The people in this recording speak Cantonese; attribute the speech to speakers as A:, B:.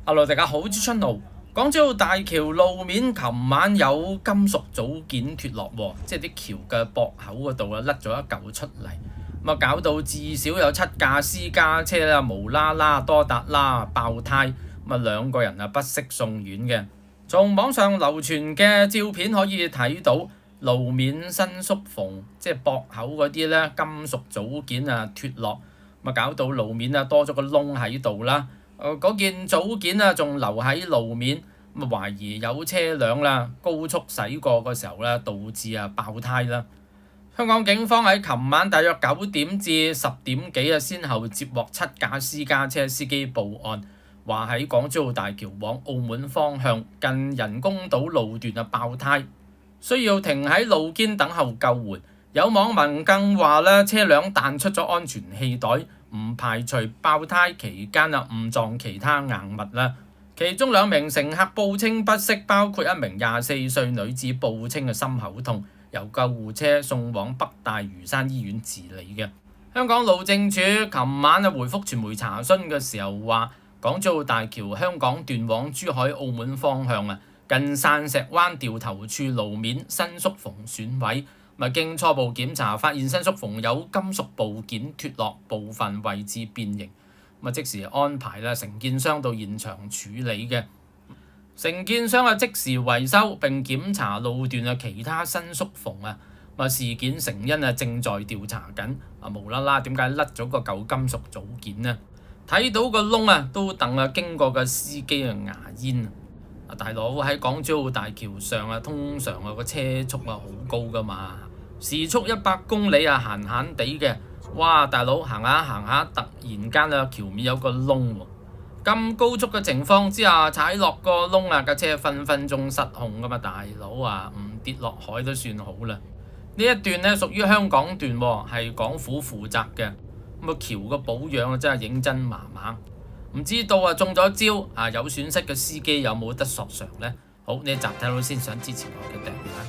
A: Hello，大家好，我係春露。港珠澳大橋路面琴晚有金屬組件脫落喎，即係啲橋嘅駁口嗰度啊甩咗一嚿出嚟，搞到至少有7架私家車啦無啦啦多達啦爆胎，2個人不適送院嘅。從網上流傳嘅照片可以睇到路面新縮縫，即係駁口嗰啲咧金屬組件脫落，搞到路面多咗個窿喺度啦。嗰件組件仲留喺路面，懷疑有車輛高速駛過嘅時候導致爆胎啦。香港警方喺琴晚大約9點至10點幾先後接獲7架私家車司機報案，話喺港珠澳大橋往澳門方向近人工島路段爆胎，需要停喺路肩等候救援。有網民更話車輛彈出咗安全氣袋，唔排除爆胎期間誤撞其他硬物啦。其中2名乘客報稱不適，包括1名24歲女子報稱心口痛，由救護車送往北大嶼山醫院治理嘅。香港路政署琴晚回覆傳媒查詢嘅時候話，港珠澳大橋香港段往珠海澳門方向近散石灣掉頭處路面新縮縫損毀。經初步檢查發現新縮縫有金屬部件脫落，部分位置變形，即時安排承建商到現場處理嘅。承建商即時維修並檢查路段其他新縮縫事件成因正在調查緊。無啦啦點解甩咗個舊金屬組件呢？睇到個窿都等經過嘅司機牙煙。大佬喺港珠澳大橋上通常個車速好高噶嘛，時速100公里閒閒地嘅。哇！大佬行下行下，突然間橋面有個窿喎，咁高速嘅情況之下踩落個窿架車分分鐘失控噶嘛，大佬唔跌落海都算好啦。呢一段屬於香港段喎，係港府負責嘅。橋嘅保養真係認真麻麻。唔知道中咗招有損失嘅司機有冇得索償呢？好，呢一集睇到先，想支持我嘅訂閱啦。